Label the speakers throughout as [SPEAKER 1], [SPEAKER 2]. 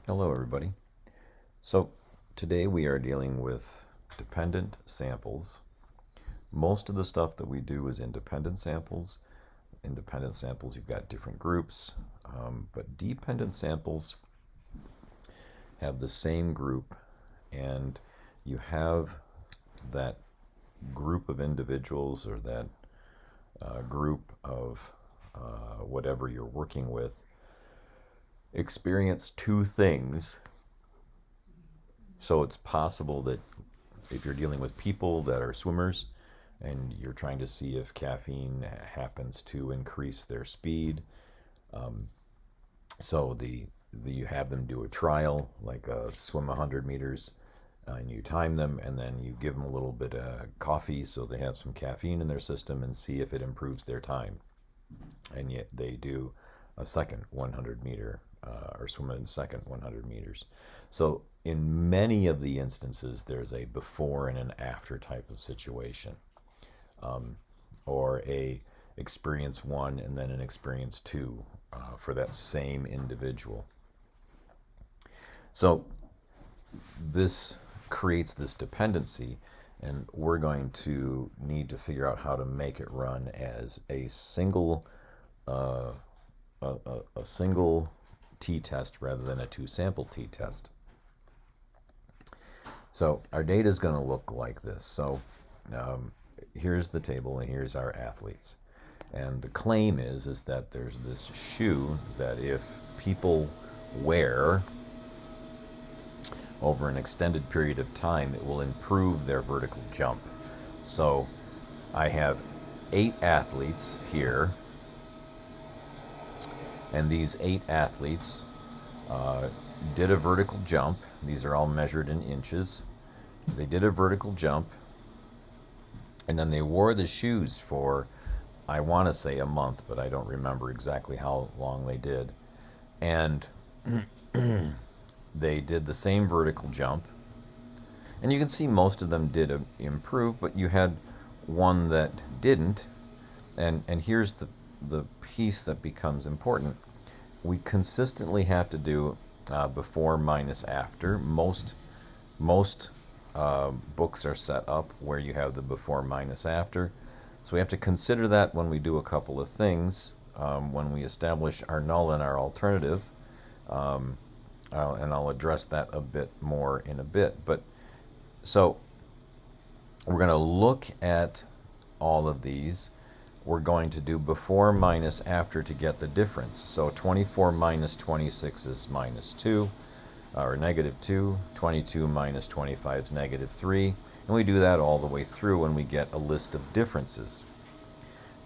[SPEAKER 1] Hello, everybody. So today we are dealing with dependent samples. Most of the stuff that we do is independent samples. Independent samples, you've got different groups, but dependent samples have the same group, and you have that group of individuals or that group of whatever you're working with experience two things. So it's possible that if you're dealing with people that are swimmers and you're trying to see if caffeine happens to increase their speed, so you have them do a trial, like swim 100 meters, and you time them, and then you give them a little bit of coffee so they have some caffeine in their system and see if it improves their time. And yet they do a second 100 meter or swim in second 100 meters. So in many of the instances, there's a before and an after type of situation, or a experience one and then an experience two for that same individual. So this creates this dependency, and we're going to need to figure out how to make it run as a single a single t-test rather than a two-sample t-test. So our data is going to look like this. So here's the table, and here's our athletes. And the claim is that there's this shoe that if people wear over an extended period of time, it will improve their vertical jump. So I have 8 athletes here, and these 8 athletes did a vertical jump. These are all measured in inches. They did a vertical jump, and then they wore the shoes for, I want to say, a month, but I don't remember exactly how long they did. And they did the same vertical jump, and you can see most of them did improve, but you had one that didn't. And here's the piece that becomes important. We consistently have to do before minus after. Most books are set up where you have the before minus after. So we have to consider that when we do a couple of things. When we establish our null and our alternative, and I'll address that a bit more in a bit. But so we're going to look at all of these. We're going to do before minus after to get the difference. So 24 minus 26 is minus 2, or negative 2. 22 minus 25 is negative 3. And we do that all the way through, and we get a list of differences.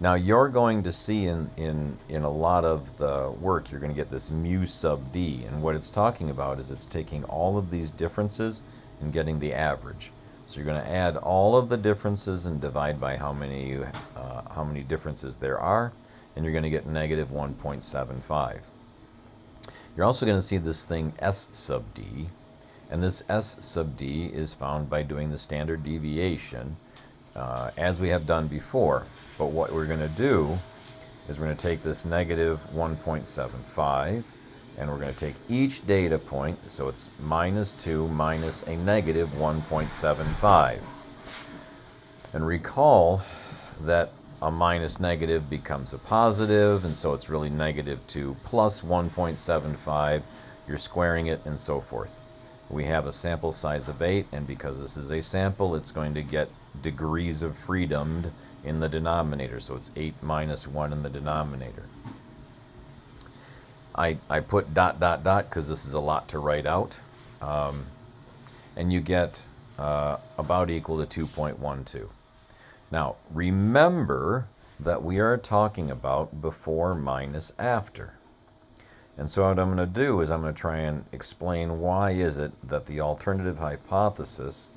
[SPEAKER 1] Now you're going to see in a lot of the work, you're going to get this mu sub d. And what it's talking about is it's taking all of these differences and getting the average. So you're going to add all of the differences and divide by how many differences there are, and you're going to get negative 1.75. You're also going to see this thing S sub d, and this S sub d is found by doing the standard deviation, as we have done before. But what we're going to do is we're going to take this negative 1.75, and we're going to take each data point, so it's minus 2 minus a negative 1.75. And recall that a minus negative becomes a positive, and so it's really negative 2 plus 1.75. You're squaring it, and so forth. We have a sample size of 8, and because this is a sample, it's going to get degrees of freedom in the denominator, so it's 8 minus 1 in the denominator. I put dot dot dot because this is a lot to write out, and you get about equal to 2.12. Now remember that we are talking about before minus after, and so what I'm going to do is I'm going to try and explain why is it that the alternative hypothesis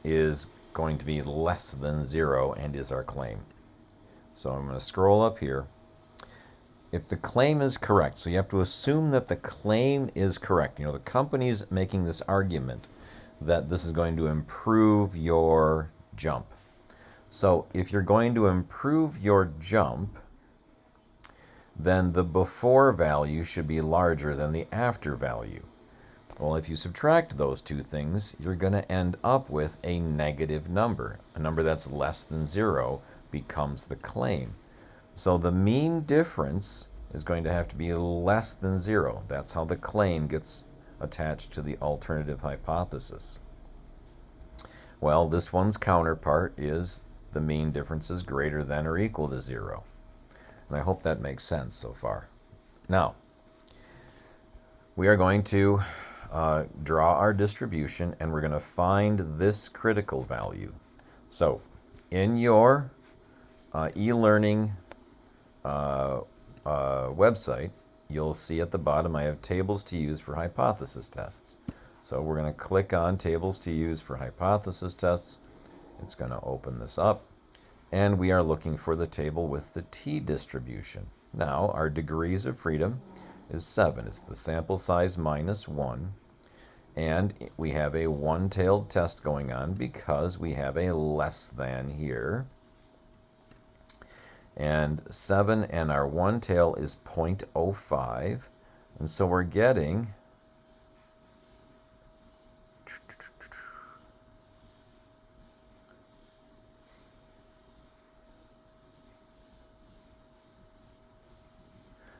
[SPEAKER 1] is going to be less than 0 and is our claim. So I'm going to scroll up here. If the claim is correct, so you have to assume that the claim is correct. You know, the company's making this argument that this is going to improve your jump. So if you're going to improve your jump, then the before value should be larger than the after value. Well, if you subtract those two things, you're going to end up with a negative number. A number that's less than 0 becomes the claim. So the mean difference is going to have to be less than 0. That's how the claim gets attached to the alternative hypothesis. Well, this one's counterpart is the mean difference is greater than or equal to 0. And I hope that makes sense so far. Now, we are going to draw our distribution, and we're going to find this critical value. So in your e-learning website, you'll see at the bottom I have tables to use for hypothesis tests. So we're going to click on tables to use for hypothesis tests. It's going to open this up, and we are looking for the table with the t-distribution. Now our degrees of freedom is 7. It's the sample size minus 1. And we have a one-tailed test going on because we have a less than here. And 7 and our one tail is 0.05. And so we're getting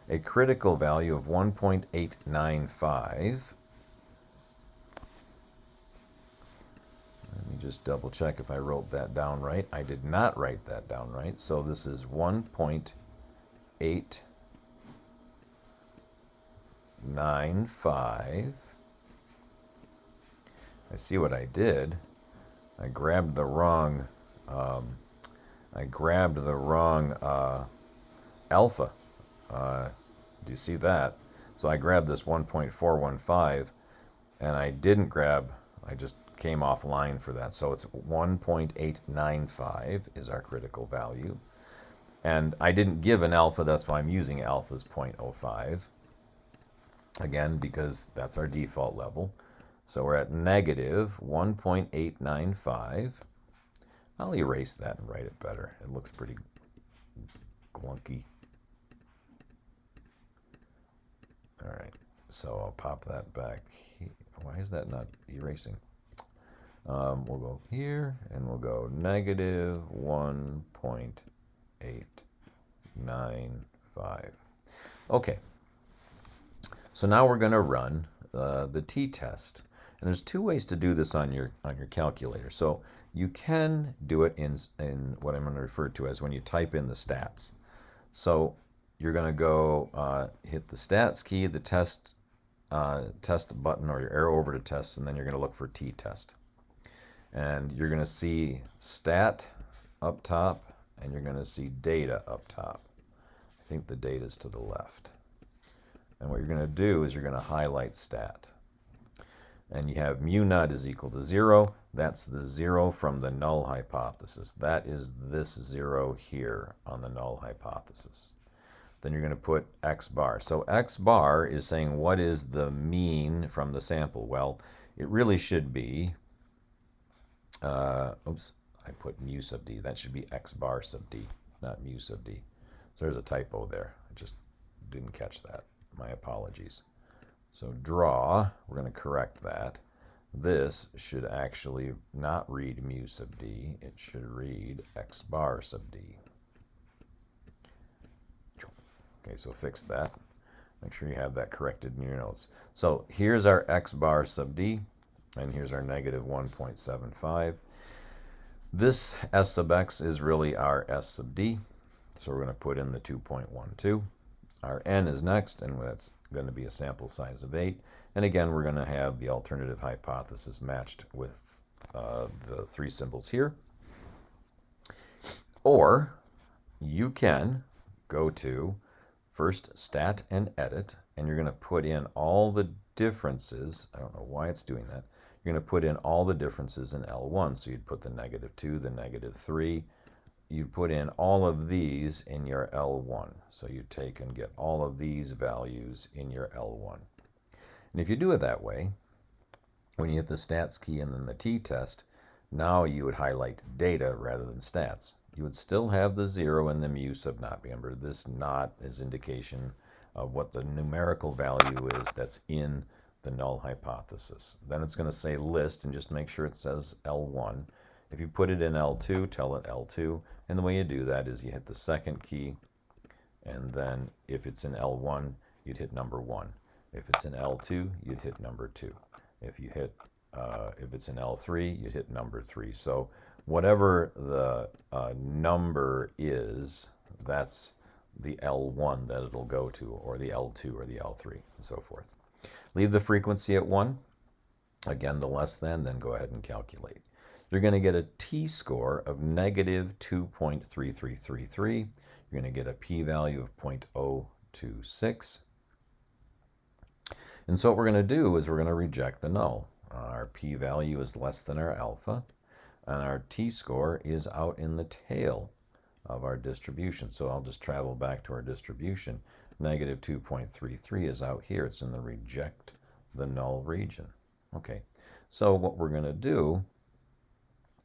[SPEAKER 1] a critical value of 1.895. Let me just double check if I wrote that down right. I did not write that down right. So this is 1.895. I see what I did. I grabbed the wrong alpha. Do you see that? So I grabbed this 1.415, and I didn't grab, I just came offline for that. So it's 1.895 is our critical value. And I didn't give an alpha, that's why I'm using alpha's 0.05. Again, because that's our default level. So we're at negative 1.895. I'll erase that and write it better. It looks pretty clunky. All right, so I'll pop that back. Why is that not erasing? We'll go here, and we'll go negative 1.895. Okay, so now we're going to run the t-test. And there's two ways to do this on your calculator. So you can do it in what I'm going to refer to as when you type in the stats. So you're going to go hit the stats key, the test button, or your arrow over to test, and then you're going to look for t-test. And you're going to see stat up top, and you're going to see data up top. I think the data is to the left. And what you're going to do is you're going to highlight stat. And you have mu naught is equal to 0. That's the 0 from the null hypothesis. That is this 0 here on the null hypothesis. Then you're going to put x bar. So x bar is saying what is the mean from the sample? Well, it really should be, oops, I put mu sub d. That should be x bar sub d, not mu sub d. So there's a typo there. I just didn't catch that. My apologies. So draw, we're going to correct that. This should actually not read mu sub d. It should read x bar sub d. Okay, so fix that. Make sure you have that corrected in your notes. So here's our x bar sub d, and here's our negative 1.75. This s sub x is really our s sub d, so we're going to put in the 2.12. Our n is next, and that's going to be a sample size of 8. And again, we're going to have the alternative hypothesis matched with the three symbols here. Or you can go to first stat and edit, and you're going to put in all the differences. I don't know why it's doing that. You're going to put in all the differences in L1. So you'd put the -2, the -3. You put in all of these in your L1. So you take and get all of these values in your L1. And if you do it that way, when you hit the stats key and then the t-test, now you would highlight data rather than stats. You would still have the 0 and the mu sub naught. Remember, this naught is indication of what the numerical value is that's in the null hypothesis. Then it's going to say list, and just make sure it says L1. If you put it in L2, tell it L2. And the way you do that is you hit the second key, and then if it's in L1, you'd hit number 1. If it's in L2, you'd hit number 2. If it's in L3, you'd hit number 3. So whatever the number is, that's the L1 that it'll go to, or the L2 or the L3, and so forth. Leave the frequency at 1. Again, the less than, then go ahead and calculate. You're going to get a t-score of negative 2.3333. You're going to get a p-value of 0.026. And so what we're going to do is we're going to reject the null. Our p-value is less than our alpha, and our t-score is out in the tail of our distribution. So I'll just travel back to our distribution. Negative 2.33 is out here. It's in the reject the null region. Okay, so what we're going to do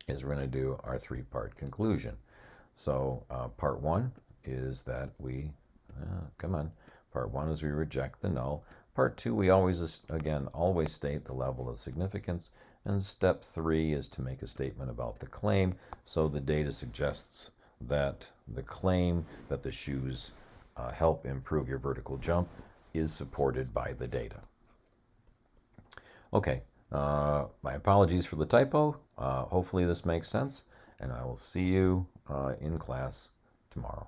[SPEAKER 1] is we're going to do our three-part conclusion. So part 1 is that we, part 1 is we reject the null. Part 2, we always state the level of significance. And step 3 is to make a statement about the claim. So the data suggests that the claim that the shoes help improve your vertical jump is supported by the data. Okay, my apologies for the typo. Hopefully this makes sense, and I will see you in class tomorrow.